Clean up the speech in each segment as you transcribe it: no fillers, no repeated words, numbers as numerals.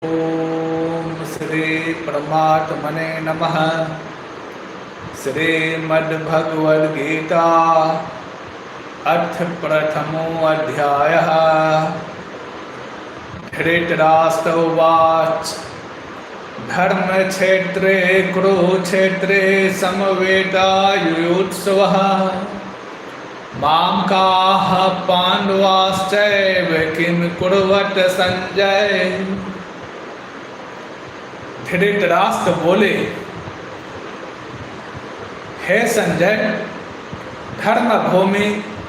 ओम श्री परमात्मने नमः। श्रीमद्भगवद्गीता अथ प्रथमो अध्यायः। धृतराष्ट्र उवाच धर्मक्षेत्रे कुरुक्षेत्रे समवेतायुयुत्सवः मामकाः पांडवाश्चैव किं कुर्वत संजय। धृतराष्ट्र बोले, हे संजय, धर्म भूमि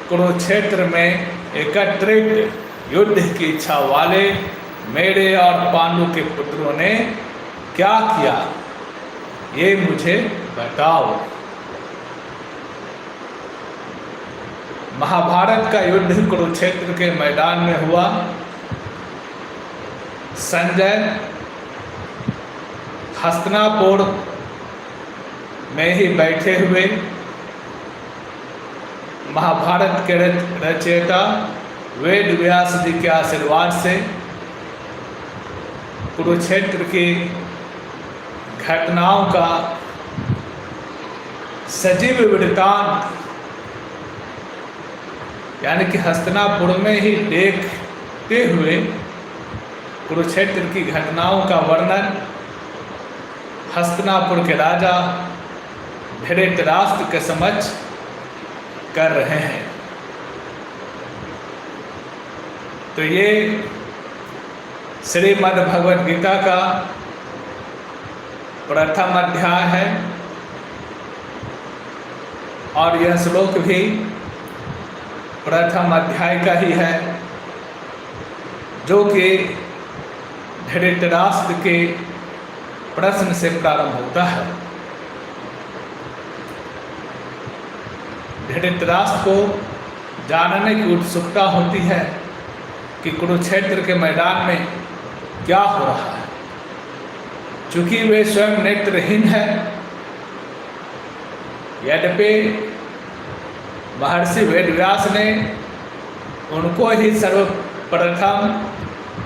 कुरुक्षेत्र में एकत्रित युद्ध की इच्छा वाले मेरे और पांडु के पुत्रों ने क्या किया, ये मुझे बताओ। महाभारत का युद्ध कुरुक्षेत्र के मैदान में हुआ। संजय हस्तिनापुर में ही बैठे हुए महाभारत के रचयिता वेद व्यास जी के आशीर्वाद से कुरुक्षेत्र की घटनाओं का सजीव वृत्तांत यानी कि हस्तिनापुर में ही देखते हुए कुरुक्षेत्र की घटनाओं का वर्णन हस्तिनापुर के राजा धृतराष्ट्र के समक्ष कर रहे हैं। तो ये श्रीमद् भगवद गीता का प्रथम अध्याय है और यह श्लोक भी प्रथम अध्याय का ही है, जो कि धृतराष्ट्र के प्रश्न से प्रारंभ होता है। धृतराष्ट्र को जानने की उत्सुकता होती है कि कुरुक्षेत्र के मैदान में क्या हो रहा है। चूंकि वे स्वयं नेत्रहीन है, यद्यपि महर्षि वेदव्यास ने उनको ही सर्वप्रथम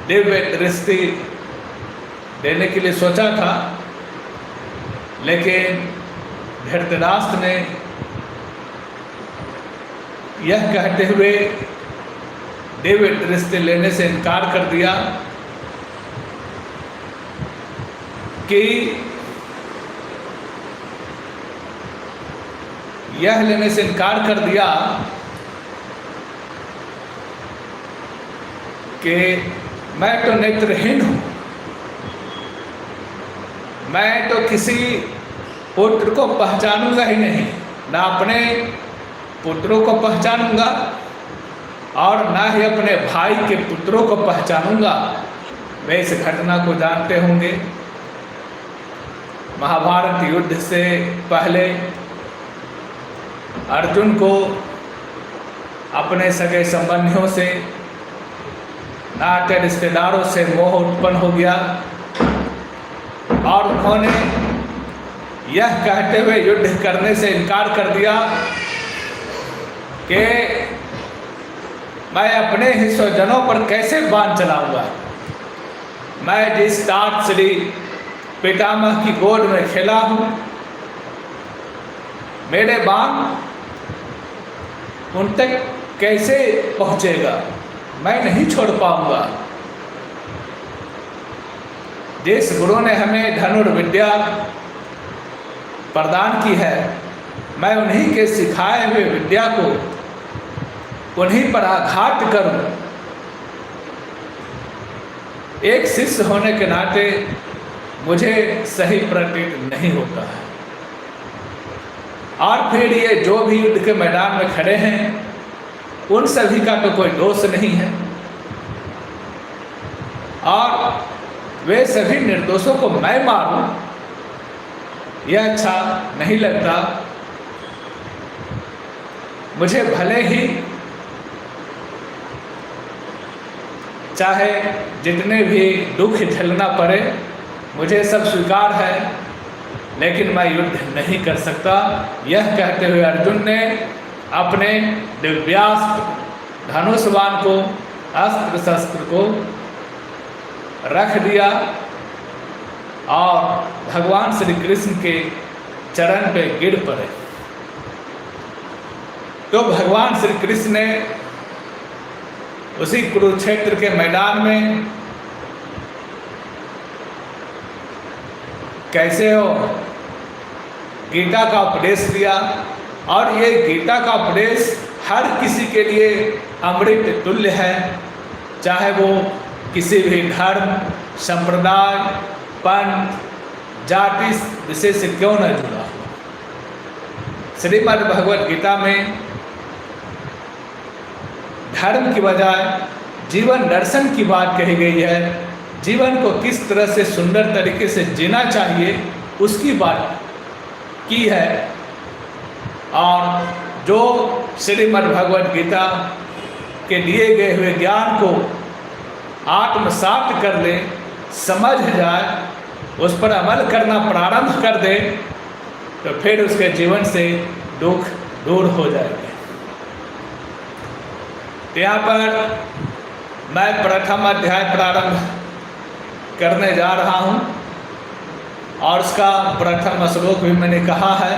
दिव्य दृष्टि देने के लिए सोचा था, लेकिन धृतराष्ट्र ने यह कहते हुए दिव्य दृष्टि लेने से इनकार कर दिया कि यह लेने से इनकार कर दिया कि मैं तो नेत्रहीन हूँ, मैं तो किसी पुत्र को पहचानूंगा ही नहीं, ना अपने पुत्रों को पहचानूंगा और ना ही अपने भाई के पुत्रों को पहचानूंगा। वे इस घटना को जानते होंगे। महाभारत युद्ध से पहले अर्जुन को अपने सगे संबंधियों से, नाते रिश्तेदारों से मोह उत्पन्न हो गया और उन्होंने यह कहते हुए युद्ध करने से इनकार कर दिया कि मैं अपने ही स्वजनों पर कैसे बाण चलाऊंगा। मैं जिस तात श्री पितामह की गोद में खेला हूँ, मेरे बाण उन तक कैसे पहुँचेगा, मैं नहीं छोड़ पाऊंगा। जिस गुरु ने हमें धनुर्विद्या प्रदान की है, मैं उन्हीं के सिखाए हुए विद्या को उन्हीं पर आघात करूं। एक शिष्य होने के नाते मुझे सही प्रतीत नहीं होता है। और फिर ये जो भी युद्ध के मैदान में खड़े हैं, उन सभी का तो कोई दोष नहीं है और वे सभी निर्दोषों को मैं मारूं, यह अच्छा नहीं लगता। मुझे भले ही चाहे जितने भी दुख झेलना पड़े, मुझे सब स्वीकार है, लेकिन मैं युद्ध नहीं कर सकता। यह कहते हुए अर्जुन ने अपने दिव्यास्त्र धनुष बाण को, अस्त्र शस्त्र को रख दिया और भगवान श्री कृष्ण के चरण पे गिर पड़े। तो भगवान श्री कृष्ण ने उसी कुरुक्षेत्र के मैदान में कैसे हो गीता का उपदेश दिया। और ये गीता का उपदेश हर किसी के लिए अमृत तुल्य है, चाहे वो किसी भी धर्म, संप्रदाय, पंथ, जाति विशेष से क्यों न जुड़ा हो। श्रीमद् भगवद गीता में धर्म की बजाय जीवन दर्शन की बात कही गई है। जीवन को किस तरह से सुंदर तरीके से जीना चाहिए उसकी बात की है। और जो श्रीमद् भगवद गीता के दिए गए हुए ज्ञान को आत्मसात कर ले, समझ जाए, उस पर अमल करना प्रारंभ कर दे, तो फिर उसके जीवन से दुख दूर हो जाएंगे। यहाँ पर मैं प्रथम अध्याय प्रारंभ करने जा रहा हूँ और उसका प्रथम श्लोक भी मैंने कहा है।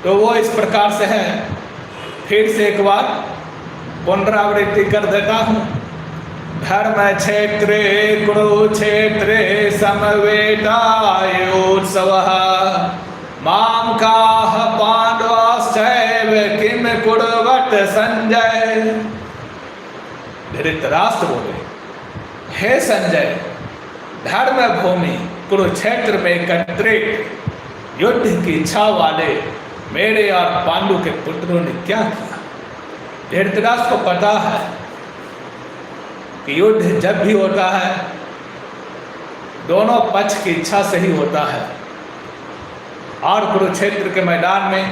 तो वो इस प्रकार से है, फिर से एक बार पुनरावृत्ति कर देता हूँ। धर्म क्षेत्रे कुरुक्षेत्रे समवेतायोत्सवः मां काः पांडवाश्चैव किम कुर्वत संजय। धृतराष्ट्र बोले, हे संजय, धर्म भूमि कुरुक्षेत्र में एकत्रित युद्ध की इच्छा वाले मेरे और पांडु के पुत्रों ने क्या किया। धृतराष्ट्र को पता है कि युद्ध जब भी होता है दोनों पक्ष की इच्छा से ही होता है। और कुरुक्षेत्र के मैदान में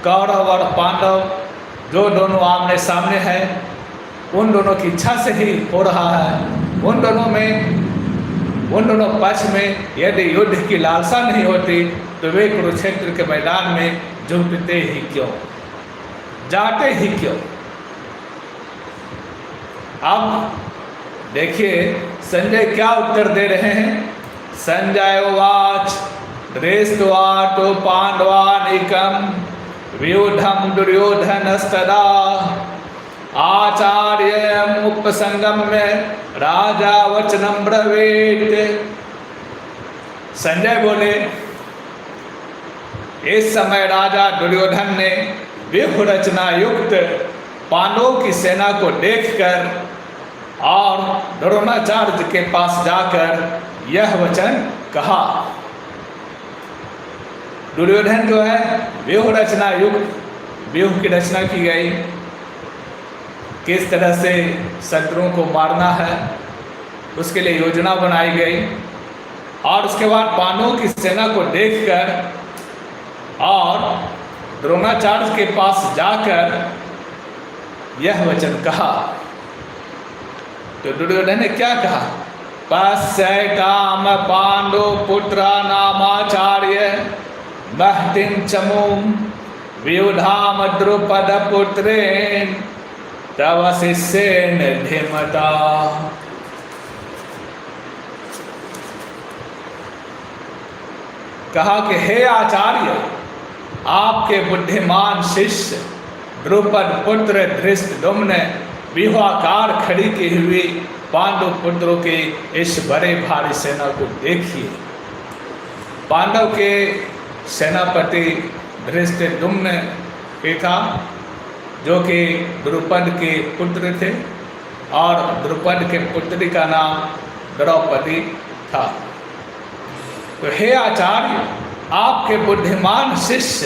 कौरव और पांडव जो दोनों आमने सामने हैं, उन दोनों की इच्छा से ही हो रहा है। उन दोनों पक्ष में यदि युद्ध की लालसा नहीं होती तो वे कुरुक्षेत्र के मैदान में जुटते ही क्यों, जाते ही क्यों। अब देखिए संजय क्या उत्तर दे रहे हैं। संजय उवाच दृष्ट्वा तो पांडवानिकं व्यूढं दुर्योधनस्तदा आचार्यम् उपसंगम्य राजा वचनं ब्रवीत। संजय बोले, इस समय राजा दुर्योधन ने व्यूह रचना युक्त पांडवों की सेना को देखकर और द्रोणाचार्य के पास जाकर यह वचन कहा। दुर्योधन जो है व्यूह रचना युक्त, व्यूह की रचना की गई, किस तरह से शत्रुओं को मारना है उसके लिए योजना बनाई गई। और उसके बाद पांडवों की सेना को देखकर और द्रोणाचार्य के पास जाकर यह वचन कहा। तो दुर्योधन ने क्या कहा, पश्यताम पांडु पुत्रा नामाचार्य महतिं चमूं व्यूधाम द्रुपद पुत्रेण तव शिष्येन धीमता। कहा कि हे आचार्य, आपके बुद्धिमान शिष्य द्रुपद पुत्र धृष्टद्युम्न ने व्यूहाकार खड़ी की हुई पांडव पुत्रों के इस बड़े भारी सेना को देखिए। पांडव के सेनापति धृष्टद्युम्न के था जो कि द्रुपद के पुत्र थे और द्रुपद के पुत्री का नाम द्रौपदी था। तो हे आचार्य, आपके बुद्धिमान शिष्य,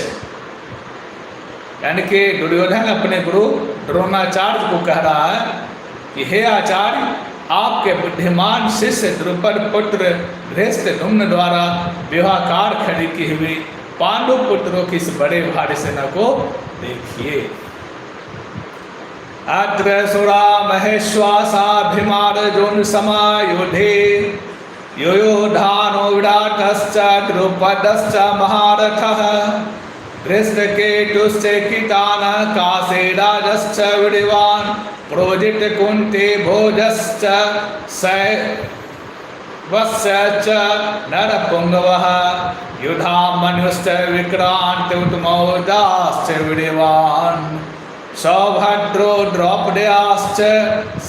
यानी कि दुर्योधन अपने गुरु द्रोणाचार्य को कह रहा है कि हे आचार्य, आपके बुद्धिमान शिष्य द्रुपद पुत्र धृष्टद्युम्न द्वारा व्यूहाकार खड़ी की हुई पांडु पुत्रों की इस बड़े भारी सेना को देखिए। अत्र सुरा महेश्वासाभिमानजुन समायुधे योयोधानो विराटश्च द्रुपदश्च महारथः धृष्टकेतुश्च कितानः काशीराजश्च विद्वान् प्रोजित कुंती भोजश्च वस्य च नरपुंगवः युधामन्युश्च विक्रांत उत्तमौजाश्च वीर्यवान् सौभद्रो द्रौपद्याश्च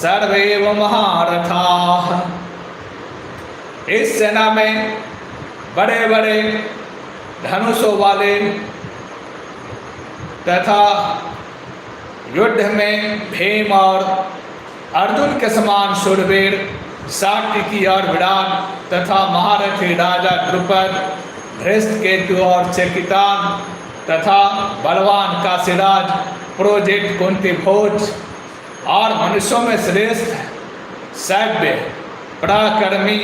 सर्वैव महारथाः। इस सेना में बड़े बड़े धनुषों वाले तथा युद्ध में भीम और अर्जुन के समान शूरवीर सात्विकी और विराट तथा महारथी राजा द्रुपद, धृष्टकेतु और चेकितान तथा बलवान काशीराज, प्रोजित कुंती भोज और मनुष्यों में श्रेष्ठ सभ्य पराक्रमी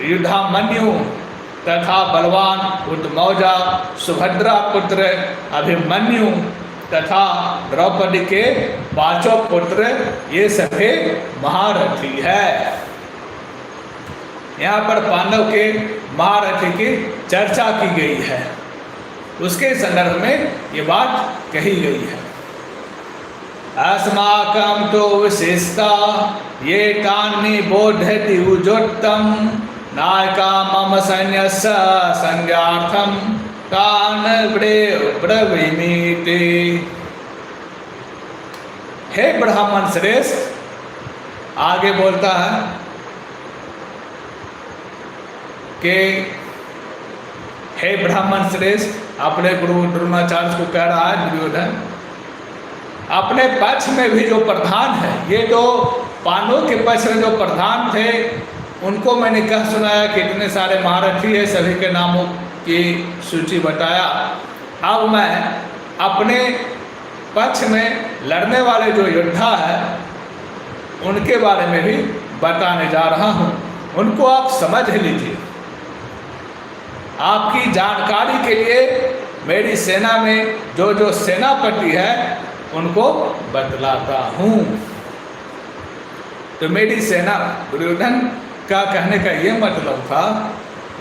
युधामन्यु तथा बलवान उत्तमौजा, सुभद्रा पुत्र अभिमन्यु तथा द्रौपदी के पांचों पुत्र, ये सभी महारथी है। यहाँ पर पांडव के महारथी की चर्चा की गई है, उसके संदर्भ में ये बात कही गई है। अस्माकं तो विशेषता ये तानि बोधयति उजोत्तम नायका मम सैन्यस्य संज्ञार्थं तान् ब्रवीमीति। हे ब्राह्मण श्रेष्ठ, आगे बोलता है कि हे ब्राह्मण श्रेष्ठ, अपने गुरु द्रोणाचार्य को कह रहा है दुर्योधन, अपने पक्ष में भी जो प्रधान है, ये जो पांडवों के पक्ष में जो प्रधान थे उनको मैंने कह सुनाया कि इतने सारे महारथी है, सभी के नामों की सूची बताया। अब मैं अपने पक्ष में लड़ने वाले जो योद्धा है उनके बारे में भी बताने जा रहा हूँ, उनको आप समझ लीजिए। आपकी जानकारी के लिए मेरी सेना में जो जो सेनापति है उनको बतलाता हूँ। तो मेरी सेना, दुर्योधन का कहने का ये मतलब था,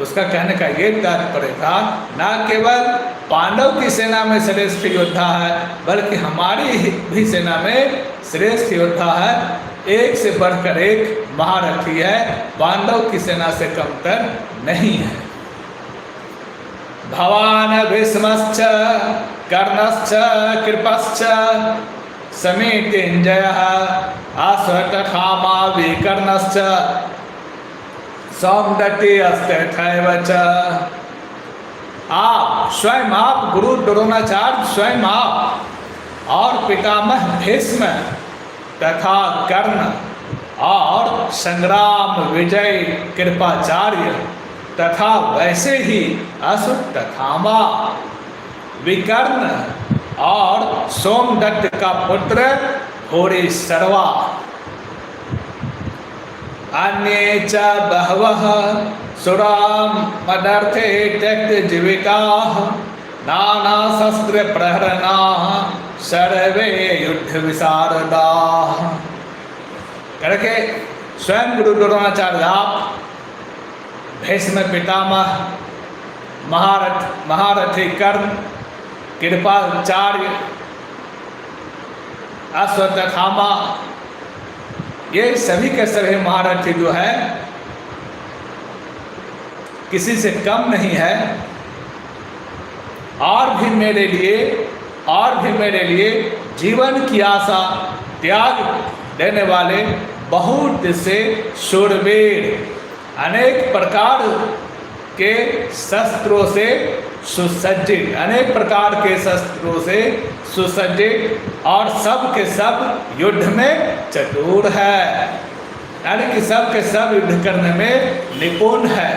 उसका कहने का ये तात्पर्य था, न केवल पांडव की सेना में श्रेष्ठ योद्धा है बल्कि हमारी भी सेना में श्रेष्ठ योद्धा है, एक से बढ़कर एक महारथी है, पांडव की सेना से कमतर नहीं है। भवान भीष्मश्च कर्णश्च कृपश्च समीतिञ्जयः अश्वत्थामा विकर्णश्च सौमदत्तिस्तथैव च। आप स्वयं, आप गुरु द्रोणाचार्य स्वयं आप और पितामह भीष्म तथा कर्ण और संग्राम विजय कृपाचार्य तथा वैसे ही अश्वत्थामा, विकर्ण और सोमदत्त का पुत्र होरीसर्वा, अन्ये च बहवः सुराम मदर्थे त्यक्त जीविताः नाना शस्त्र प्रहरणाः सर्वे युद्ध विशारदाः। करके स्वयं गुरु द्रोणाचार्य आप, भीष्म पितामह, महारथी कर्ण, कृपाचार्य, अश्वत्थामा, ये सभी के सभी महारथी जो है किसी से कम नहीं है, और भी मेरे लिए जीवन की आशा त्याग देने वाले बहुत से शूरवीर, अनेक प्रकार के शस्त्रों से सुसज्जित, अनेक प्रकार के शस्त्रों से सुसज्जित और सब के सब युद्ध में चतुर है, यानी कि सब के सब युद्ध करने में निपुण है।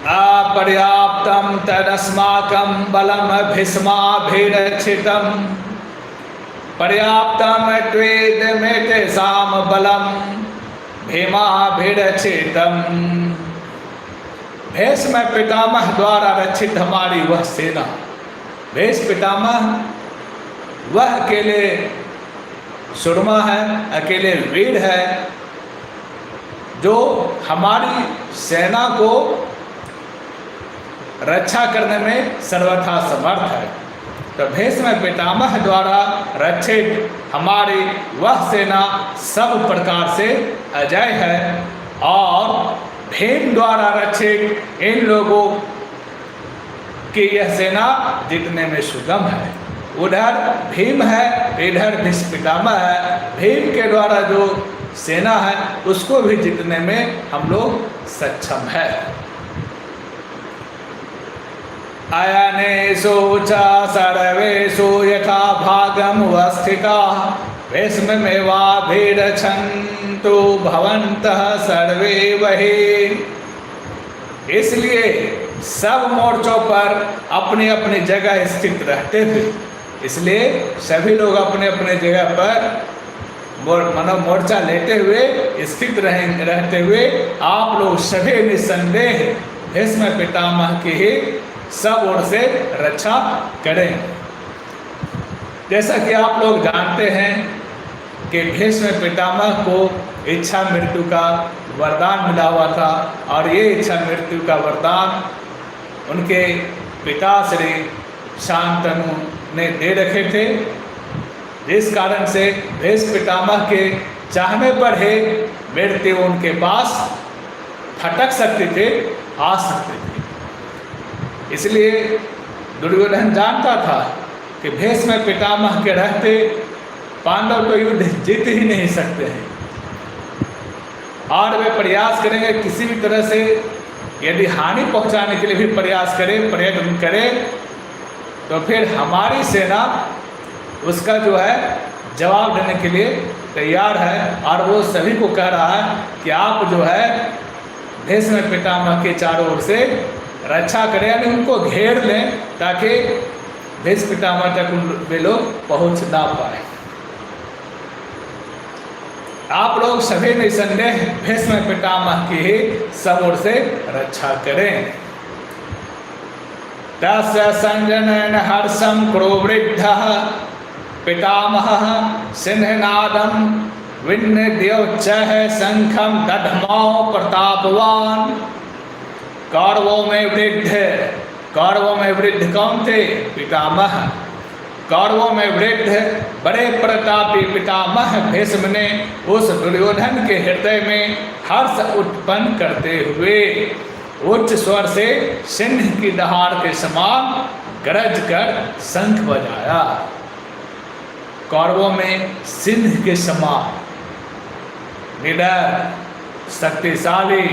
अपर्याप्तम तदस्माकं बलम भीष्माभिरक्षितम् पर्याप्तम त्वेदमे तेषां बलम भीमाभिरक्षितम्। भीष्म पितामह द्वारा रक्षित हमारी वह सेना, भीष्म पितामह वह अकेले सुरमा है, अकेले वीर है, जो हमारी सेना को रक्षा करने में सर्वथा समर्थ है। तो भीष्म पितामह द्वारा रक्षित हमारी वह सेना सब प्रकार से अजय है और भीम द्वारा रक्षित इन लोगों की यह सेना जीतने में सुगम है। उधर भीम है, इधर भीष्म पितामह है। भीम के द्वारा जो सेना है उसको भी जीतने में हम लोग सक्षम है। अयनेषु च सर्वेषु यथा भागम वस्थिताः भीष्ममेवाभिरक्षन्तु भवन्तः सर्वे वही। इसलिए सब मोर्चों पर अपनी अपनी जगह स्थित रहते हुए, इसलिए सभी लोग अपने अपने जगह पर मोर्चा लेते हुए स्थित रहते हुए आप लोग सभी निसंदेह भीष्म पितामह की ही सब ओर से रक्षा करें। जैसा कि आप लोग जानते हैं कि भीष्म पितामह को इच्छा मृत्यु का वरदान मिला हुआ था और ये इच्छा मृत्यु का वरदान उनके पिता श्री शांतनु ने दे रखे थे, जिस कारण से भीष्म पितामह के चाहने पर ही मृत्यु उनके पास फटक सकते थे, आ सकते थे। इसलिए दुर्योधन जानता था कि भीष्म पितामह के रहते पांडव तो युद्ध जीत ही नहीं सकते हैं और वे प्रयास करेंगे किसी भी तरह से, यदि हानि पहुंचाने के लिए भी प्रयास करें, प्रयत्न करें, तो फिर हमारी सेना उसका जो है जवाब देने के लिए तैयार है। और वो सभी को कह रहा है कि आप जो है भीष्म पितामह के चारों ओर से रक्षा करें, यानी उनको घेर लें ताकि भीष्म पितामह तक वे लोग पहुँच ना पाए। आप लोग सभी निसंदेह भीष्म पितामह की ही सब ओर से रक्षा करें। तस्य संजनन हर्षं कुरु वृद्धः पितामहः सिंहनादं विन्नद्योच्चैः शंखं दध्मौ प्रतापवान। कौरवों में वृद्ध कौन थे? पितामह। कौरवों में वृद्ध बड़े प्रतापी पितामह भीष्म ने उस दुर्योधन के हृदय में हर्ष उत्पन्न करते हुए उच्च स्वर से सिंह की दहाड़ के समान गरज कर शंख बजाया। कौरवों में सिंह के समान निडर, शक्तिशाली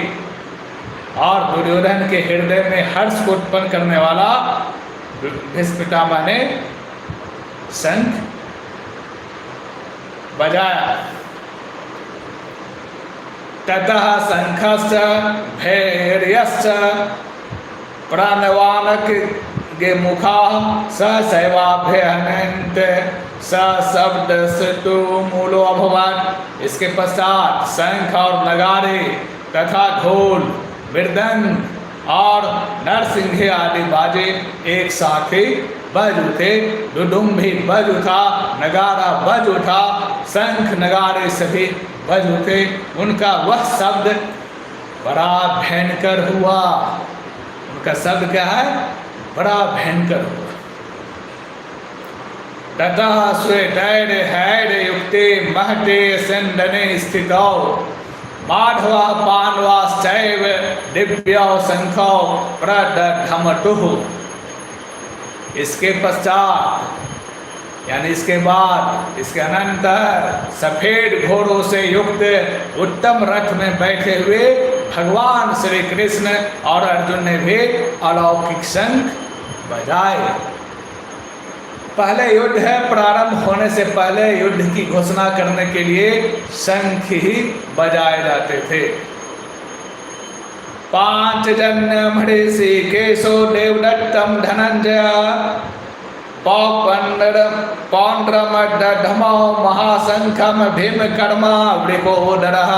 और दुर्योधन के हृदय में हर्ष को उत्पन्न करने वाला भीष्म पितामह ने शंख बजाया। ततः शंखश्च भैर्यश्च प्रणवानक गे मुखा सैवाभ्यहनन्त शब्दस्तु मूलो अभवन्। इसके पश्चात शंख और नगारे तथा ढोल, मृदंग और नरसिंह आदि बाजे एक साथ ही बज उठे। दुदुम्भी बज उठा, नगारा बज उठा, शंख नगारे सभी बज उठे। उनका वह शब्द बड़ा भयंकर हुआ। उनका शब्द क्या है? बड़ा भयंकर हुआ। ततः श्वेतैर हैर युक्ते महते सन्दने स्थितौ माधवा पाण्डवाश्चैव दिव्यौ शंखौ प्रदधमतुः। इसके पश्चात यानी इसके बाद, इसके अनंतर सफेद घोड़ों से युक्त उत्तम रथ में बैठे हुए भगवान श्री कृष्ण और अर्जुन ने भी अलौकिक शंख बजाए। पहले युद्ध है, प्रारंभ होने से पहले युद्ध की घोषणा करने के लिए शंख ही बजाए जाते थे। पांचजन्य महेषि केशो देवदत्तम धनंजय पौंड्रमदधमौ महाशंखम भीमकर्मा वृकोदरः।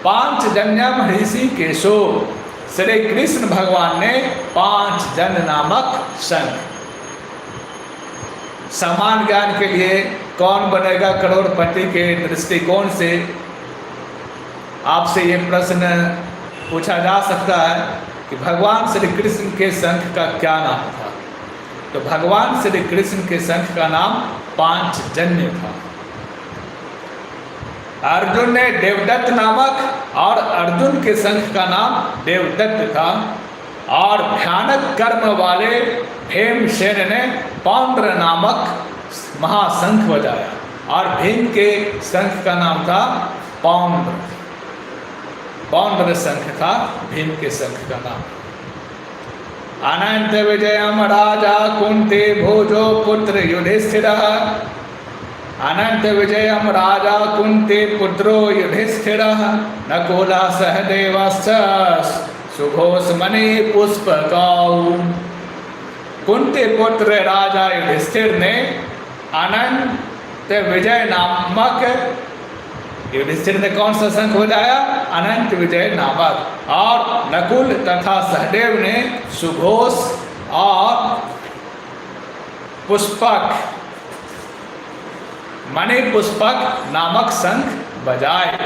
पांचजन्य महेषि केशो, श्री कृष्ण भगवान ने पांचजन नामक शंख। सामान्य ज्ञान के लिए कौन बनेगा करोड़पति के दृष्टिकोण से आपसे ये प्रश्न पूछा जा सकता है कि भगवान श्री कृष्ण के शंख का क्या नाम था। तो भगवान श्री कृष्ण के शंख का नाम पांचजन्य था। अर्जुन ने देवदत्त नामक, और अर्जुन के शंख का नाम देवदत्त था। और भयानक कर्म वाले भीमसेन ने पौंड्र नामक महाशंख बजाया, और भीम के शंख का नाम था पौंड्र। पौंड्र शंख था भीम के शंख का नाम। अनंत विजयम राजा कुंती भोजो पुत्र युधिष्ठिर। अनंत विजयम राजा कुंती पुत्रो युधिष्ठिर। नकुल सहदेवश्च सुघोषमणि पुष्पकौ। कुंती पुत्र राजा युधिष्ठिर ने अनंत विजय नामक, युधिष्ठिर ने कौन सा शंख बजाया? अनंत विजय नामक। और नकुल तथा सहदेव ने सुघोष और पुष्पक, मणि पुष्पक नामक शंख बजाए।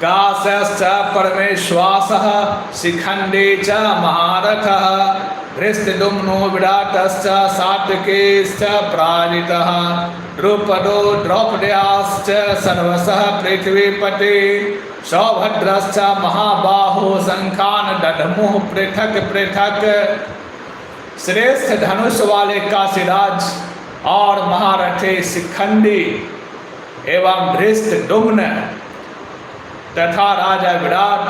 काशश्च परमेश्वासः शिखंडी च महारथः। धृष्टद्युम्नो विराटश्च सात्विकेश्च पराजितः। द्रुपदो द्रौपद्याश्च सर्वशः पृथ्वीपते। सौभद्रश्च महाबाहो शंखान दधमुः पृथक पृथक। श्रेष्ठ धनुष वाले काशीराज और महारथी शिखंडी एवं धृष्टद्युम्न तथा राजा विराट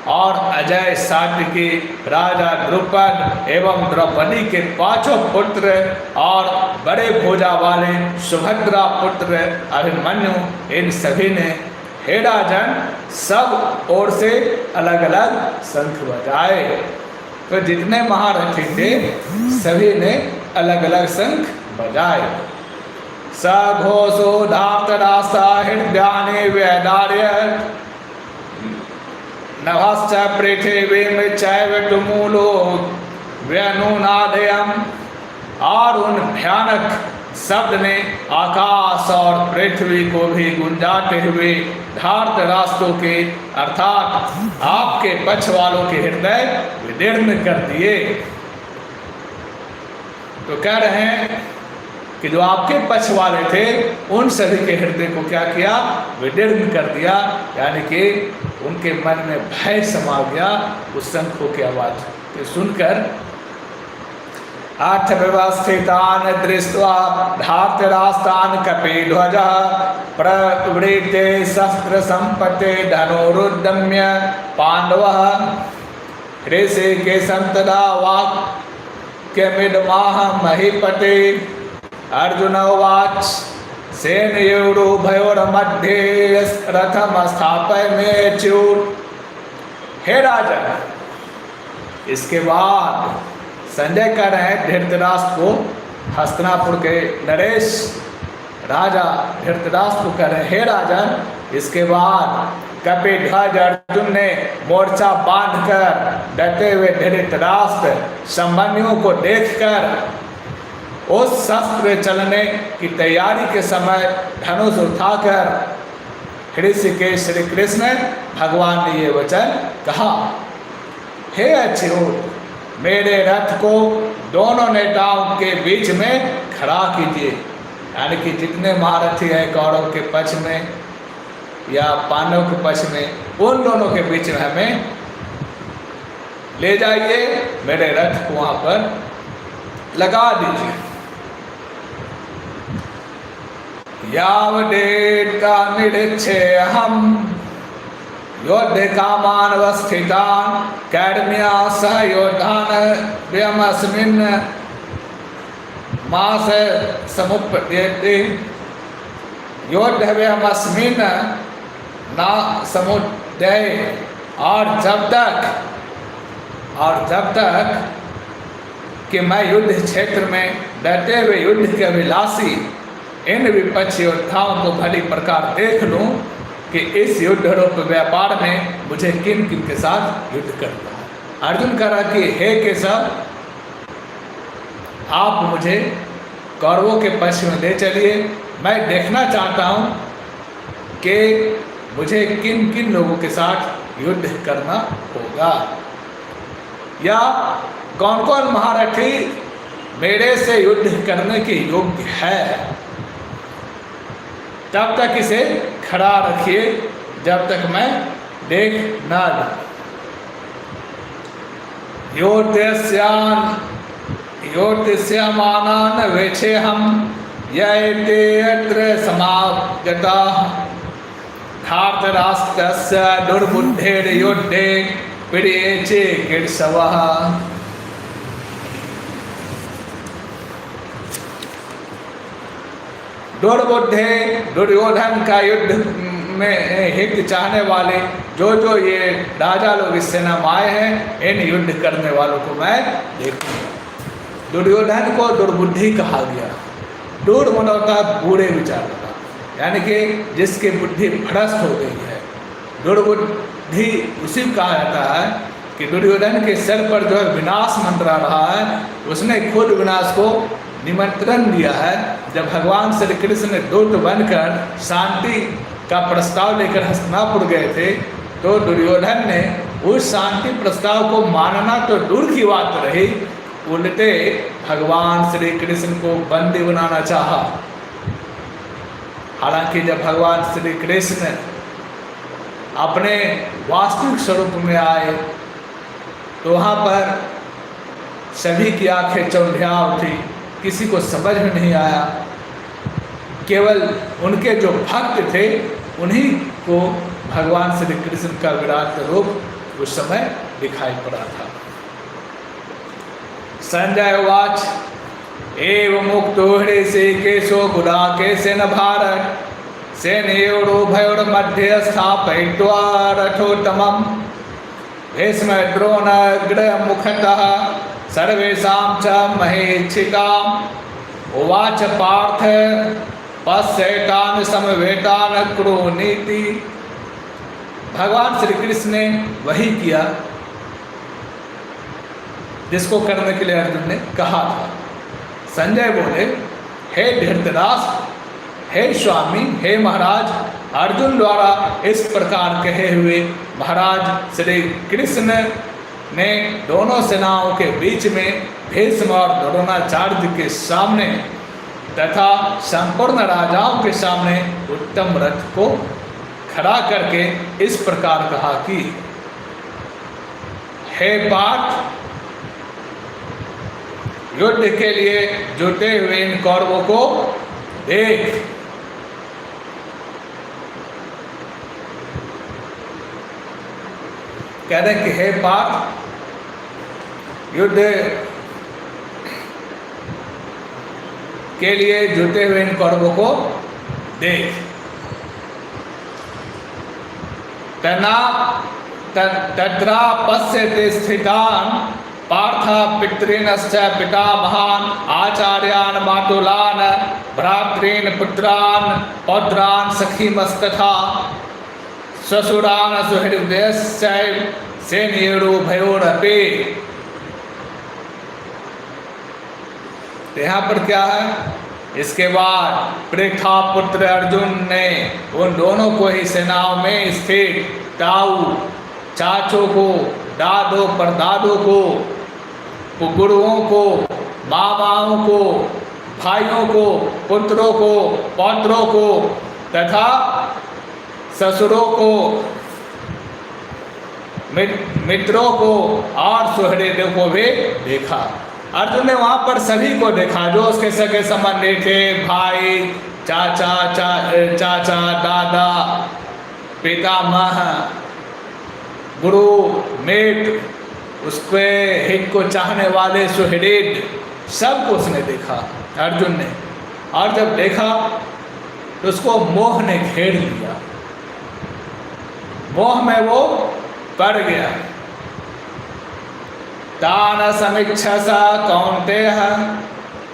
और अजय सात्विकी, राजा द्रुपद एवं द्रौपदी के पांचों पुत्र और बड़े भुजा वाले सुभद्रा पुत्र अभिमन्यु, इन सभी ने हे राजन सब ओर से अलग अलग शंख बजाए। तो जितने महारथी थे सभी ने अलग अलग शंख बजाए। सघोषो धार्तराष्ट्र हृदयानि व्यदार्य। नभश्च पृथिवीं चैव तुमुलो व्यनुनादयम्। और उन भयानक शब्द ने आकाश और पृथ्वी को भी गुंजाते हुए धार्तराष्ट्रों के अर्थात आपके पक्ष वालों के हृदय विदीर्ण कर दिए। तो कह रहे हैं कि जो आपके पक्ष वाले थे उन सभी के हृदय को क्या किया? विदीर्ण कर दिया, यानी कि उनके मन में भय समा गया उस शंखों की आवाज को सुनकर। अर्थव्यवस्थितान दृष्ट्वा धार्तराष्ट्रान् कपिध्वजः प्रवृत्ते शस्त्र संपत्ते धनुरुद्यम्य पांडवः। ऋषिकेशं तदा वाक्यमिदमाह महीपते। अर्जुन उवाच सेनयोरुभयोर्मध्ये रथम स्थापयमेच्युत। हे राजा, इसके बाद संजय कह रहे हैं धृतराष्ट्र को, हस्तिनापुर के नरेश राजा धृतराष्ट्र को कह रहे हैं, हे राजन इसके बाद कपिध्वज अर्जुन ने मोर्चा बांधकर डटे हुए धृतराष्ट्र संबंधियों को देखकर उस शस्त्र चलने की तैयारी के समय धनुष उठाकर ऋषिकेश श्री कृष्ण भगवान ने ये वचन कहा, हे अच्युत मेरे रथ को दोनों नेताओं के बीच में खड़ा कीजिए। यानी कि जितने महारथी हैं कौरव के पक्ष में या पांडव के पक्ष में, उन दोनों के बीच में हमें ले जाइए, मेरे रथ को वहाँ पर लगा दीजिए। यावदेका निरीक्षेऽहं योद्धे कामान् वस्थितान् कैर्म्या सह योद्धान् व्यमस्मिन् मास समुपद्यते। योद्धव्यमस्मिन् ना समुदय। और जब तक कि मैं युद्ध क्षेत्र में डटे हुए युद्ध के अभिलाषी इन विपक्षी योद्धाओं को भली प्रकार देख लूं कि इस युद्ध रूप व्यापार में मुझे किन किन के साथ युद्ध करना है। अर्जुन कह रहा कि हे केशव, आप मुझे कौरवों के पक्ष में ले चलिए, मैं देखना चाहता हूं कि मुझे किन किन लोगों के साथ युद्ध करना होगा। या कौन कौन महारथी मेरे से युद्ध करने के योग्य है, तब तक इसे खड़ा रखिए जब तक मैं देख ना लूं। योतिष्यमानान् वेक्षेऽहं यते यत्र समागताः धार्तराष्ट्रस्य दुर्बुद्धेर्युद्धे प्रियेचे कीर्षवः। दुर्बुद्धे दुर्योधन का युद्ध में हित चाहने वाले जो ये राजा लोग इस सेना में आए हैं, इन युद्ध करने वालों को मैं देखूंगा। दुर्योधन को दुर्बुद्धि कहा गया। दूर मनोता बूढ़े विचार का, यानी कि जिसकी बुद्धि भ्रष्ट हो गई है। दुर्बुद्धि उसी को कहा जाता है कि दुर्योधन के सिर पर जो है विनाश मंडरा रहा है, उसने खुद विनाश को निमंत्रण दिया है। जब भगवान श्री कृष्ण ने दूत बनकर शांति का प्रस्ताव लेकर हस्तिनापुर गए थे, तो दुर्योधन ने उस शांति प्रस्ताव को मानना तो दूर की बात रही, उल्टे भगवान श्री कृष्ण को बंदी बनाना चाहा। हालांकि जब भगवान श्री कृष्ण अपने वास्तविक स्वरूप में आए तो वहाँ पर सभी की आंखें चौंधिया उठी, किसी को समझ में नहीं आया। केवल उनके जो भक्त थे उन्हीं को भगवान श्री कृष्ण का विराट रूप उस समय दिखाई पड़ा था। संजय उवाच एवं मुक्तो हृषीकेशो गुडाकेशेन भारत सेनयोरुभयोर्मध्ये स्थापयित्वा रथोत्तमम् भीष्मद्रोणगृहमुखतः सर्वेषां च महेच्छिकाम् उवाच पार्थ पश्येतान् समवेतान् कुरु नीति। भगवान श्री कृष्ण ने वही किया जिसको करने के लिए अर्जुन ने कहा था। संजय बोले, हे धृतराष्ट्र, हे स्वामी, हे महाराज, अर्जुन द्वारा इस प्रकार कहे हुए महाराज श्री कृष्ण ने दोनों सेनाओं के बीच में भीष्म और द्रोणाचार्य के सामने तथा संपूर्ण राजाओं के सामने उत्तम रथ को खड़ा करके इस प्रकार कहा कि हे पार्थ, युद्ध के लिए जुटे हुए इन कौरवों को देख। कह रहे कि हे पार्थ, युद्ध के लिए जुटे हुए इन कौरवों को देख। तत्रा पश्यते स्थितान् पार्थ पितॄनश्च पितामहान् आचार्यान् मातुलान् भ्रातॄन् पुत्रान् पौत्रान् सखीमस्तथा ससुरान् सुहृदयश्चैव सेनयोरुभयोरपि। यहाँ पर क्या है? इसके बाद पृथा पुत्र अर्जुन ने उन दोनों को ही सेनाओं में स्थित ताऊ, चाचों को, दादों परदादों को, गुरुओं को, मामाओं को, भाइयों को, पुत्रों को, पौत्रों को तथा ससुरों को, मित्रों को और सुहृदों को भी देखा। अर्जुन ने वहाँ पर सभी को देखा जो उसके सगे संबंधी थे, भाई, चाचा, दादा, पितामह, गुरु, मित्र, उसके हित को चाहने वाले सुहृद, सबको उसने देखा अर्जुन ने। और जब देखा तो उसको मोह ने घेर लिया, मोह में वो पड़ गया। तान समीक्षस कौन्तेय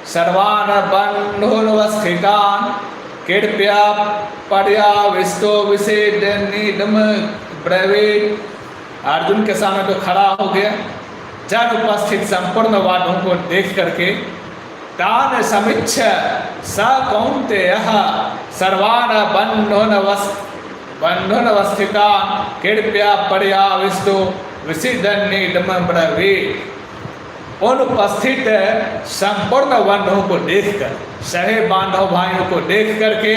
सर्वान् बन्धून्वस्थितान् कृपया पर्याविष्टो विषेदनिदम् ब्रवीत्। अर्जुन के सामने तो खड़ा हो गया, जन उपस्थित संपूर्ण वादों को देख करके तान समीक्ष स कौन्तेय सर्वान् बन्धून्वस्थितान् कृपया पर्याविष्टो विषेदनिदम् ब्रवीत्। उन उपस्थित संपूर्ण बंधुओं को देखकर, सहे बांधव भाइयों को देख करके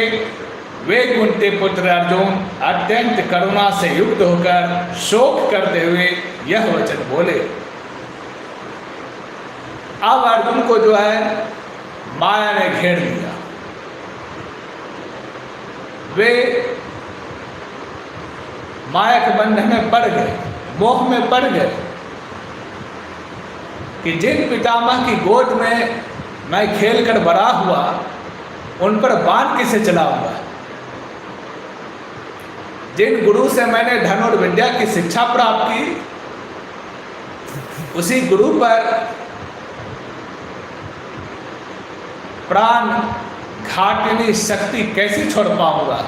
वे कुंती पुत्र अर्जुन अत्यंत करुणा से युक्त होकर शोक करते हुए यह वचन बोले। अब अर्जुन को जो है माया ने घेर लिया। वे माया के बंधन में पड़ गए, मोह में पड़ गए कि जिन पितामह की गोद में मैं खेल कर बड़ा हुआ उन पर बाण किसे चलाऊंगा, जिन गुरु से मैंने धनुर्विद्या की शिक्षा प्राप्त की उसी गुरु पर प्राण घाटिनी शक्ति कैसे छोड़ पाऊंगा।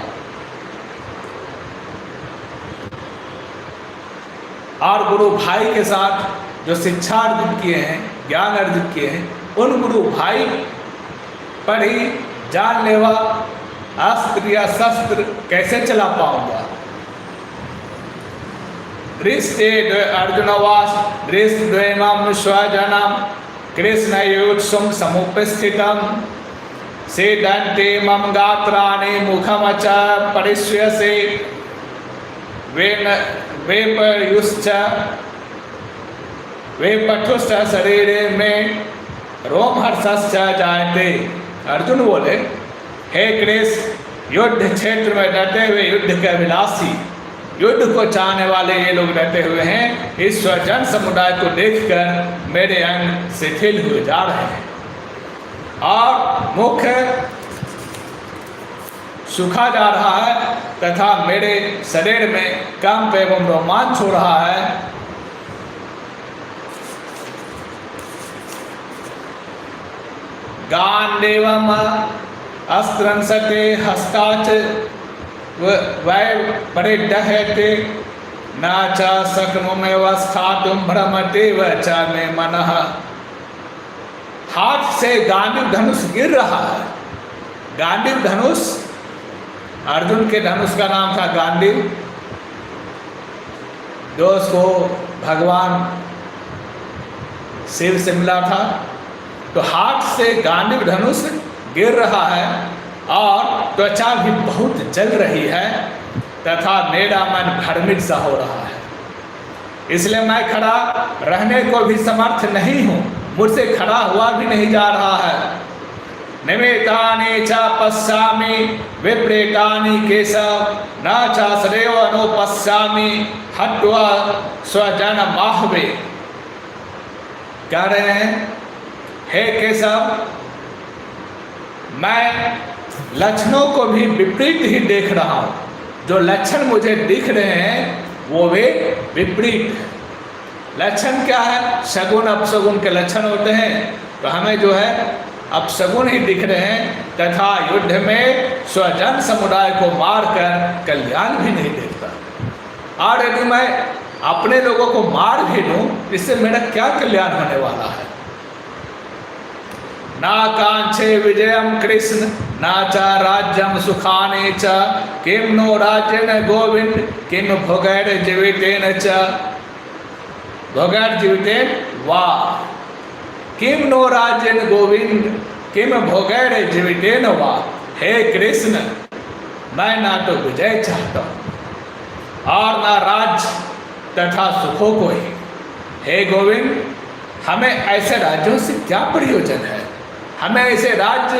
और गुरु भाई के साथ जो शिक्षा अर्जित किए हैं, ज्ञान अर्जित किए हैं, उन गुरु भाई पर ही जानलेवा अस्त्र या शस्त्र कैसे चला पाऊंगा। अर्जुनवास दृष्टद्वयमं स्वजनम कृष्ण युत्सुम समुपस्थितम सेदन्ते मम गात्राणि मुखमच परिश्यसे वेपयुश्च वेपठुश्च शरीरे में रोमहर्षश्च जायते। अर्जुन बोले, हे कृष्ण, युद्ध क्षेत्र में डटे हुए युद्ध के अभिलाषी, युद्ध को चाहने वाले ये लोग डटे हुए हैं। इस स्वजन समुदाय को देखकर मेरे अंग शिथिल हुए जा रहे हैं और मुख सूखा जा रहा है तथा मेरे शरीर में कंप एवं रोमांच हो रहा है। गांडीवम अस्त्रंसते हस्ताच वै परिडहते न च शक्नुमेव स्थातुं भ्रमतेव च मे मनः। हाथ से गांडीव धनुष गिर रहा है। गांडीव धनुष, अर्जुन के धनुष का नाम था गांडीव, जो उसको भगवान शिव से मिला था। तो हाथ से गांडीव धनुष गिर रहा है और त्वचा भी बहुत जल रही है तथा मेरा मन भ्रमित सा हो रहा है। इसलिए मैं खड़ा रहने को भी समर्थ नहीं हूँ, मुझसे खड़ा हुआ भी नहीं जा रहा है। निमितानि च पश्यामि विप्रेतानि केशव न चाश्रयो अनुपश्यामि हत्वा स्वजन माहवे। कह रहे हैं, हे केशव, मैं लक्षणों को भी विपरीत ही देख रहा हूँ। जो लक्षण मुझे दिख रहे हैं वो वे विपरीत हैं। लक्षण क्या है? सगुन अपसगुन के लक्षण होते हैं। तो हमें जो है अपसगुन ही दिख रहे हैं तथा युद्ध में स्वजन समुदाय को मारकर कल्याण भी नहीं देखता। और यदि मैं अपने लोगों को मार भी दूं, इससे मेरा क्या कल्याण होने वाला है? ना कांक्षे विजयम कृष्ण ना च राज्यम सुखाने च किम नो राज्येन गोविंद किम भोगैर जीवितेन च भोगैर जीवितेन वा। किम नो राज्येन गोविंद किम भोगैर जीवितेन वा। हे कृष्ण, मैं ना तो विजय चाहता हूँ और ना राज्य तथा सुखों को ही। हे गोविंद, हमें ऐसे राज्यों से क्या प्रयोजन है? हमें ऐसे राज्य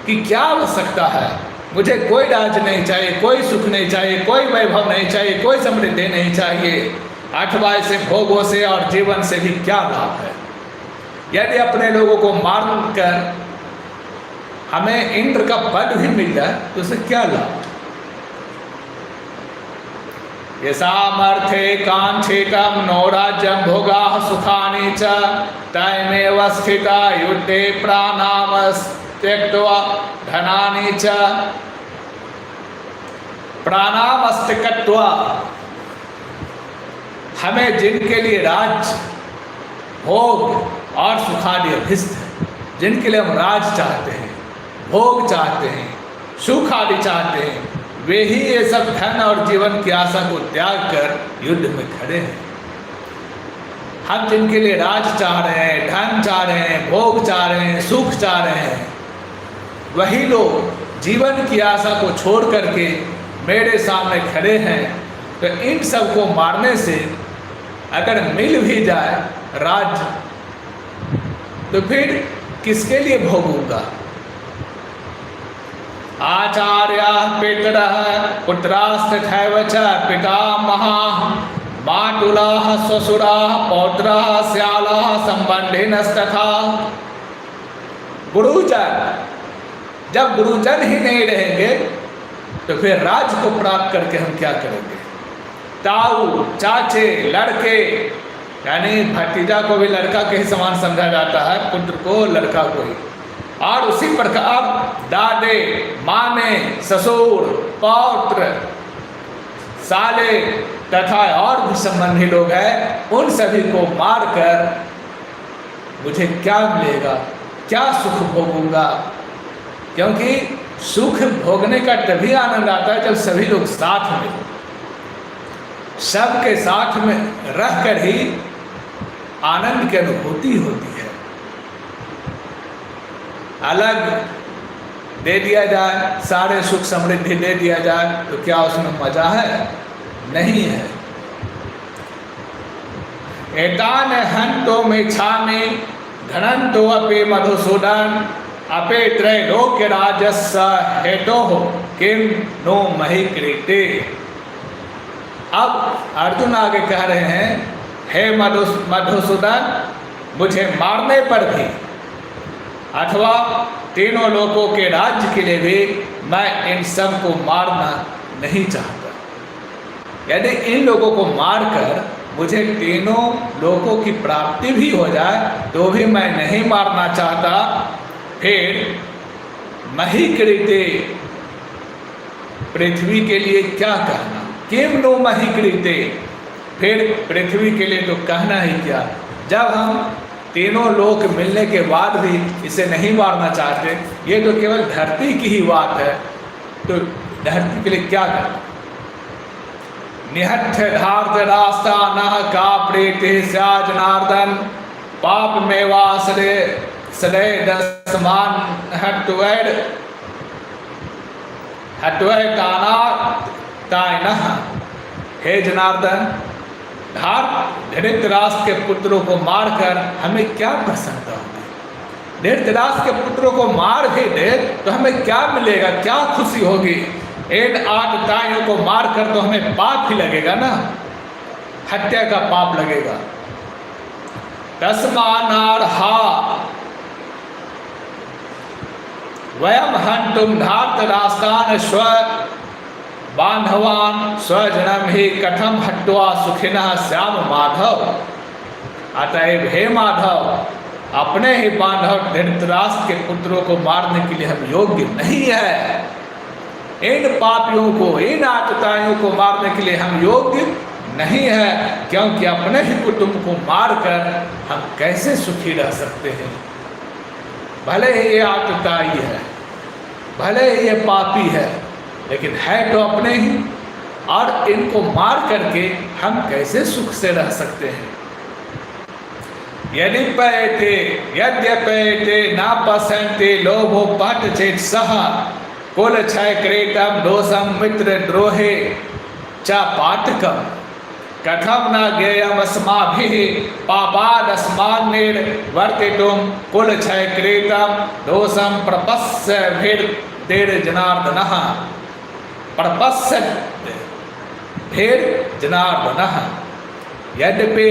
की क्या आवश्यकता है? मुझे कोई राज्य नहीं चाहिए, कोई सुख नहीं चाहिए, कोई वैभव नहीं चाहिए, कोई समृद्धि नहीं चाहिए। अथवा ऐसे भोगों से और जीवन से भी क्या लाभ है? यदि अपने लोगों को मारकर हमें इंद्र का पद भी मिल जाए तो उसे क्या लाभ? ये सामर्थ्ये कांक्षितम नो राज्यम भोगा सुखानि च तयमेव स्थिता युद्धे प्राणाम त्यक्त्वा धनानि च। प्राणाम त्यक्त्वा, हमें जिनके लिए राज्य भोग और सुखादि अभिष्ट है, जिनके लिए हम राज चाहते हैं, भोग चाहते हैं, सुख आदि चाहते हैं, वे ही ये सब धन और जीवन की आशा को त्याग कर युद्ध में खड़े हैं। हम जिनके लिए राज चाह रहे हैं, धन चाह रहे हैं, भोग चाह रहे हैं, सुख चाह रहे हैं, वही लोग जीवन की आशा को छोड़ करके मेरे सामने खड़े हैं। तो इन सबको मारने से अगर मिल भी जाए राज्य, तो फिर किसके लिए भोगूंगा? आचार्या पितरः पुत्रास्तथैव च पितामहाः मातुलाः ससुराः पौत्राः श्यालाः संबंधिनस्तथा। गुरुजन, जब गुरुजन ही नहीं रहेंगे तो फिर राज्य को प्राप्त करके हम क्या करेंगे? ताऊ, चाचे, लड़के, यानी भतीजा को भी लड़का के ही समान समझा जाता है, पुत्र को लड़का को ही। और उसी प्रकार दादे, मामे, ससुर, पौत्र, साले तथा और भी संबंधी लोग हैं, उन सभी को मारकर मुझे क्या मिलेगा? क्या सुख भोगूंगा? क्योंकि सुख भोगने का तभी आनंद आता है जब सभी लोग साथ में, सबके साथ में रहकर ही आनंद की अनुभूति होती है। अलग दे दिया जाए, सारे सुख समृद्धि दे दिया जाए, तो क्या उसमें मजा है? नहीं है। एतान हंतो मेच्छामि धनंतो अपि मधुसूदन अपे त्रैलोक्य राजस्य हेतोः किम नो महि कृते। अब अर्जुन आगे कह रहे हैं, हे मधुसूदन, मुझे मारने पर भी अथवा तीनों लोगों के राज्य के लिए भी मैं इन सब को मारना नहीं चाहता। यदि इन लोगों को मारकर मुझे तीनों लोगों की प्राप्ति भी हो जाए तो भी मैं नहीं मारना चाहता। फिर मही कृते, पृथ्वी के लिए क्या कहना? किम नो मही कृते, फिर पृथ्वी के लिए तो कहना ही क्या? जब हम तीनों लोक मिलने के बाद भी इसे नहीं मारना चाहते, ये तो केवल धरती की ही बात है, तो धरती के लिए क्या करना? निहत्य धार्त रास्ता न का प्रीति स्या जनार्दन पाप मेवासरे सदे दसमान हटवैर ताना तायनः। हे जनार्दन, धृतराष्ट्र के पुत्रों को मारकर हमें क्या प्रसन्नता होगी? धृतराष्ट्र के पुत्रों को मार भी दे तो हमें क्या मिलेगा? क्या खुशी होगी? इन 8 ताइयों को मारकर तो हमें पाप ही लगेगा ना, हत्या का पाप लगेगा। तस्मानार्हा वयम हंतुम धार्तराष्ट्रान् स्व बांधवान स्वजनम ही कथम हत्वा सुखिनः श्याम माधव। अतएव हे माधव, अपने ही बांधव धृतराष्ट्र के पुत्रों को मारने के लिए हम योग्य नहीं है। इन पापियों को, इन आतताइयों को मारने के लिए हम योग्य नहीं है, क्योंकि अपने ही कुटुंब को मारकर हम कैसे सुखी रह सकते हैं? भले ही ये आतताई है, भले ही ये पापी है, लेकिन है तो अपने ही, और इनको मार करके हम कैसे सुख से रह सकते हैं? यद्यपैते न पसंते लोभो पट चेत सह कुल क्षय क्रेतम दोषम मित्र द्रोहे च पातकम कथम न ज्ञेयम अस्माभिः पापादस्मान्निर्वर्तितुम कुल क्षय क्रेतम दोषम प्रपश्यभिर् जनार्दनः। प्रपश्य फिर जनार्दनः। यद्यपि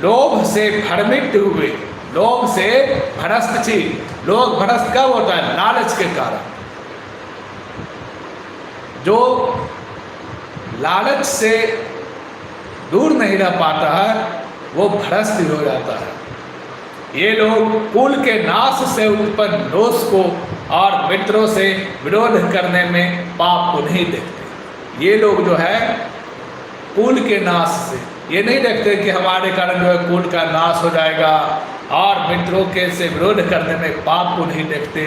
लोभ से भ्रमित हुए, लोभ से भ्रष्ट थी। लोग भ्रष्ट कब होता है? लालच के कारण। जो लालच से दूर नहीं रह पाता है वो भ्रष्ट हो जाता है। ये लोग कुल के नाश से उत्पन्न दोष को और मित्रों से विरोध करने में पाप को नहीं देखते। ये लोग जो है कुल के नाश से ये नहीं देखते कि हमारे कारण जो है कुल का नाश हो जाएगा, और मित्रों के से विरोध करने में पाप को नहीं देखते।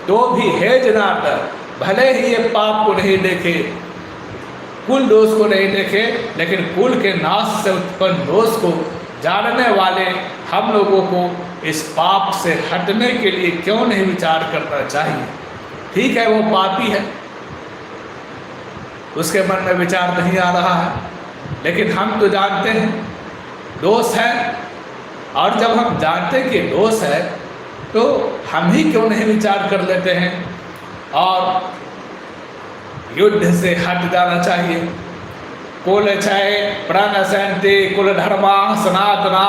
तो भी हे जनार्दन, भले ही ये पाप को नहीं देखे, कुल दोष को नहीं देखे, लेकिन कुल के नाश से उत्पन्न दोष को जानने वाले हम लोगों को इस पाप से हटने के लिए क्यों नहीं विचार करना चाहिए? ठीक है, वो पापी है, उसके मन में विचार नहीं आ रहा है, लेकिन हम तो जानते हैं दोष है, और जब हम जानते कि दोष है तो हम ही क्यों नहीं विचार कर लेते हैं और युद्ध से हट जाना चाहिए। कुल क्षय प्रणशन्ति कुल धर्मा सनातना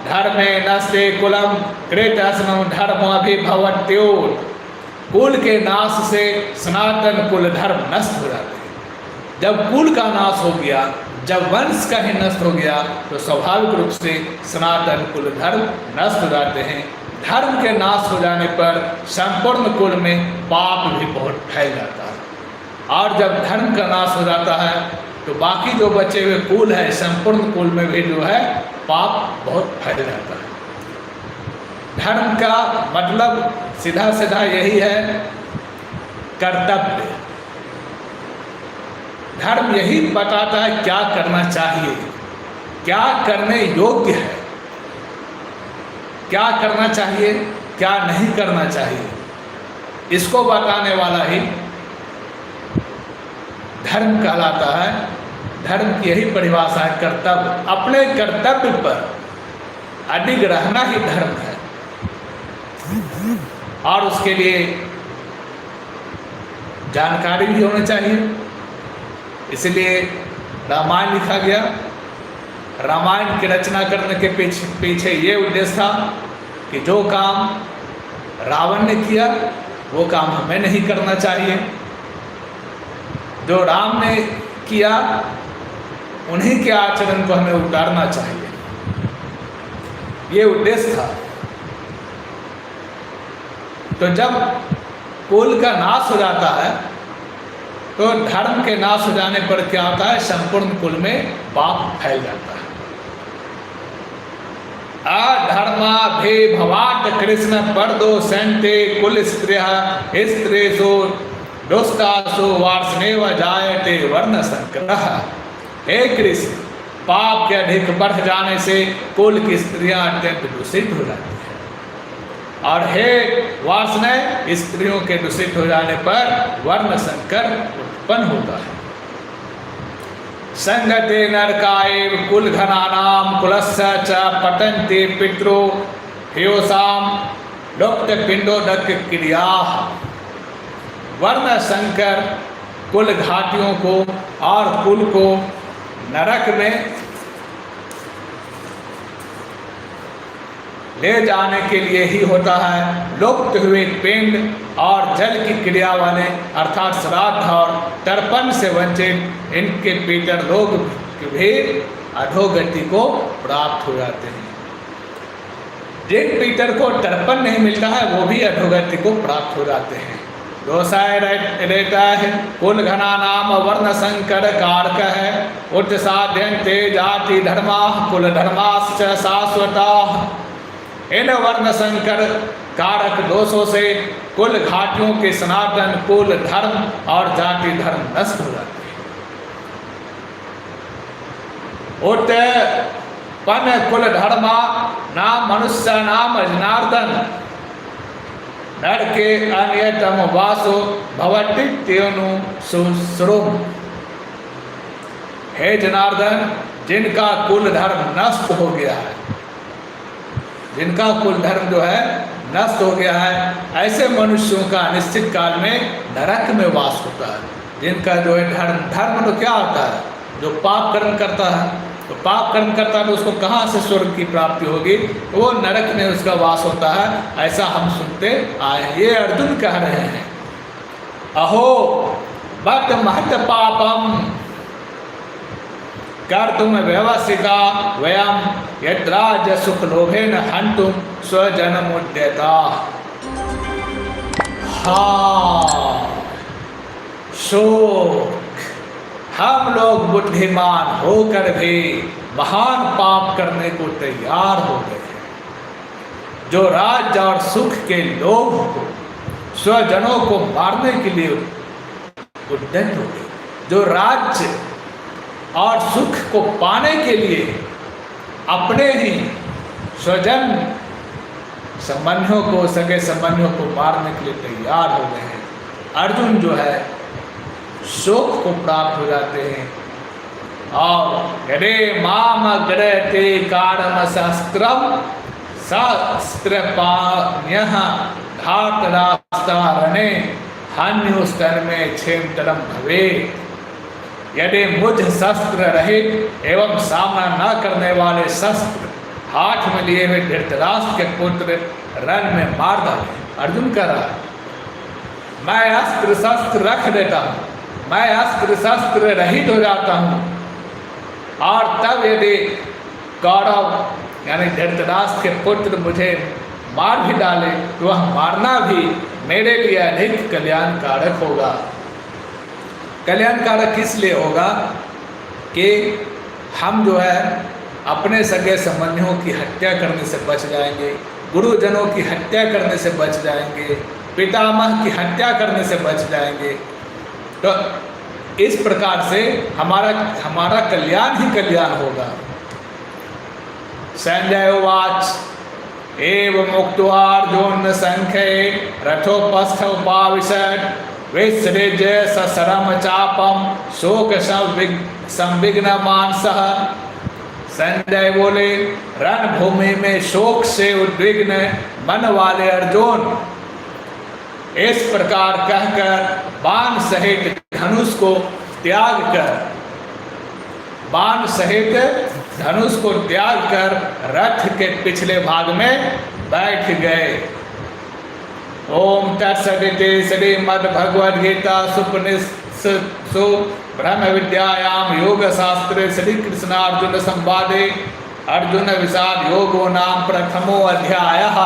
धर्मे नस्ते कुलम कृतस्नम धर्म अभिभवत्यो। कुल के नाश से सनातन कुल धर्म नष्ट हो जाते हैं। जब कुल का नाश हो गया, जब वंश का ही नष्ट हो गया, तो स्वाभाविक रूप से सनातन कुल धर्म नष्ट हो जाते हैं। धर्म के नाश हो जाने पर संपूर्ण कुल में पाप भी बहुत फैल जाता है, और जब धर्म का नाश हो जाता है तो बाकी जो बचे हुए कुल है, संपूर्ण कुल में भी जो है पाप बहुत फैल जाता है। धर्म का मतलब सीधा सीधा यही है, कर्तव्य। धर्म यही बताता है क्या करना चाहिए, क्या करने योग्य है, क्या करना चाहिए, क्या नहीं करना चाहिए, इसको बताने वाला ही धर्म कहलाता है। धर्म की यही परिभाषा है, कर्तव्य। अपने कर्तव्य पर अडिग रहना ही धर्म है, और उसके लिए जानकारी भी होनी चाहिए। इसलिए रामायण लिखा गया। रामायण की रचना करने के पीछे ये उद्देश्य था कि जो काम रावण ने किया वो काम हमें नहीं करना चाहिए, जो राम ने किया उन्हीं के आचरण को हमें उतारना चाहिए। ये उद्देश्य था। तो जब कुल का नाश हो जाता है तो धर्म के नाश हो जाने पर क्या होता है, संपूर्ण कुल में पाप फैल जाता है। अधर्माभिभवात् कृष्ण पर्दो संते कुल स्त्रियः दुष्टासु वार्ष्णेव जायते वर्ण संकरः। हे कृष्ण, पाप के अधिक बढ़ जाने से कुल की स्त्रियां अत्यंत दूषित हो जाती हैं, और हे वार्ष्णेय, स्त्रियों के दूषित हो जाने पर वर्ण संकर उत्पन्न होता है। संगते नरकाएव कुल घनानाम कुलस्य च पतन्ति पितरो ह्योसाम लुप्त पिंडोदक क्रियाः। वर्ण संकर कुल घाटियों को और कुल को नरक में ले जाने के लिए ही होता है। लुप्त हुए पिंड और जल की क्रिया वाले अर्थात श्राद्ध और तर्पण से वंचित इनके पीतर लोग भी अधोगति को प्राप्त हो जाते हैं। जिन पीतर को तर्पण नहीं मिलता है वो भी अधोगति को प्राप्त हो जाते हैं। दोषाय रहता है कुल घना नाम वर्ण संकर कारक है। उत्साध्यन्ते जाति धर्मा कुल धर्माश्च शाश्वता। इन वर्ण संकर कारक दोषों से कुल घाटियों के सनातन कुल धर्म और जाति धर्म नष्ट हो जाते हैं। उत्पन्न कुल धर्मा नाम मनुष्य नाम जनार्दन नरके अन्यतम वासो भवति तेनु सुश्रुम। हे जनार्दन, जिनका कुल धर्म नष्ट हो गया है, जिनका कुल धर्म जो है नष्ट हो गया है, ऐसे मनुष्यों का निश्चित काल में नरक में वास होता है। जिनका जो है धर्म तो क्या होता है, जो पाप कर्म करता है, तो पाप कर्म करता है तो उसको कहाँ से स्वर्ग की प्राप्ति होगी, तो वो नरक में उसका वास होता है। ऐसा हम सुनते आए। ये अर्जुन कह रहे हैं, अहो बद महत पापम कर तुम व्यवस्थिता वयम यद्राज सुख लोभेन हंतुम स्वजनम उद्यता। हाँ, शोक, हम लोग बुद्धिमान होकर भी महान पाप करने को तैयार हो गए हैं। जो राज्य और सुख के लोभ को, स्वजनों को मारने के लिए उद्यत हो गए, जो राज्य और सुख को पाने के लिए अपने ही स्वजन संबंधियों को, सगे संबंधियों को मारने के लिए तैयार हो गए हैं। अर्जुन जो है शोक को प्राप्त हो जाते हैं और यदि माम अग्रते कारम शस्त्रम शस्त्रपाण्यः धातरास्तारणे हन्युस्तन में क्षेमतरम भवे। यदि मुझ शस्त्र रहित एवं सामना न करने वाले शस्त्र हाथ में लिए हुए धृतराष्ट्र के पुत्र रण में मार डाले। अर्जुन कह रहा मैं अस्त्र शस्त्र रख देता हूँ, मैं अस्त्र शस्त्र रहित हो जाता हूँ, और तब यदि कौरव यानी धृतराष्ट्र के पुत्र मुझे मार भी डाले तो वह मारना भी मेरे लिए अधिक कल्याणकारक होगा। कल्याणकारक किस लिए होगा कि हम जो है अपने सगे संबंधियों की हत्या करने से बच जाएंगे, गुरुजनों की हत्या करने से बच जाएंगे, पितामह की हत्या करने से बच जाएंगे। तो इस प्रकार से हमारा कल्याण ही कल्याण होगा। संजय उवाच एवं मुक्त्वा अर्जुन संख्ये रथोपस्थ उपाविशत् विसृज सशरम चापम शोक संविघ्न मानसः। संजय बोले रणभूमि में शोक से उद्विग्न मन वाले अर्जुन इस प्रकार कहकर बाण सहित धनुष को त्याग कर, बाण सहित धनुष को त्याग कर रथ के पिछले भाग में बैठ गए। ओम तत्सदिति श्रीमद्भगवद्गीता सुपनिषत्सु ब्रह्म विद्यायां योग शास्त्रे श्री कृष्णार्जुन संवादे अर्जुन विषाद योगो नाम प्रथमो अध्यायः।